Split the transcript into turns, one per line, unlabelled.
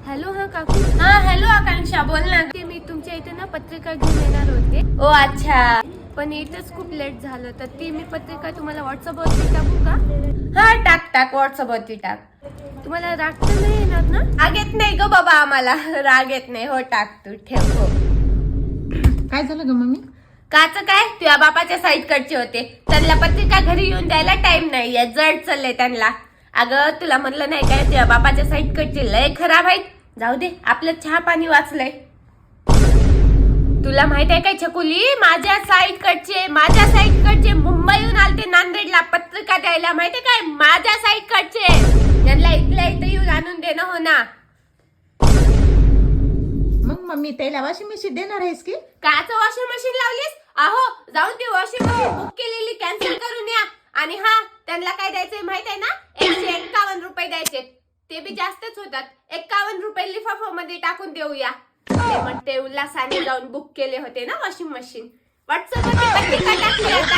Hello हा काकू. हा हॅलो आकांक्षा बोल ना. ते मी तुमच्या इथे ना पत्रिका घेऊन येणार होते.
ओ अच्छा.
पण इथंच खूप लेट झालं तर ती मी पत्रिका तुम्हाला व्हॉट्सअपवरती टाकू का?
हा टाक टाक व्हॉट्सअपवरती टाक.
तुम्हाला राग तर नाही येणार ना?
राग येत नाही ग बाबा आम्हाला. राग येत नाही. हो टाक तू ठेव. हो
काय झालं ग मम्मी?
काच काय तुझ्या बापाच्या साईडकडचे होते. त्यांना पत्रिका घरी येऊन द्यायला टाइम नाहीये. जड चाललंय त्यांना. अगं तुला म्हणलं नाही काय तुझ्या बापाच्या साईडकडचे लय खराब आहेत. जाऊ दे आपलं चहा पाणी वाचलंय. तुला माहित आहे काय छकुली माझ्या साईडकडचे मुंबईहून आलते नांदेडला पत्रिका द्यायला. माहितीये काय माझ्या साईडकडचे. त्यांना इथल्या इथं येऊन आणून देणं हो ना.
मग मम्मी त्याला वॉशिंग मशीन देणार आहेस की?
काच वॉशिंग मशीन लावलीस? अहो जाऊन ती वॉशिंग मशीन बुक केलेली कॅन्सल करून या. आणि हा त्यांना काय द्यायचंय माहित आहे ना 151 रुपये द्यायचे. ते बी जास्तच होतात. 51 रुपये लिफाफामध्ये टाकून देऊया. ते म्हणते उल्हासाने जाऊन बुक केले होते ना वॉशिंग मशीन. व्हॉट्सअपवरती पत्रिका टाकली आता.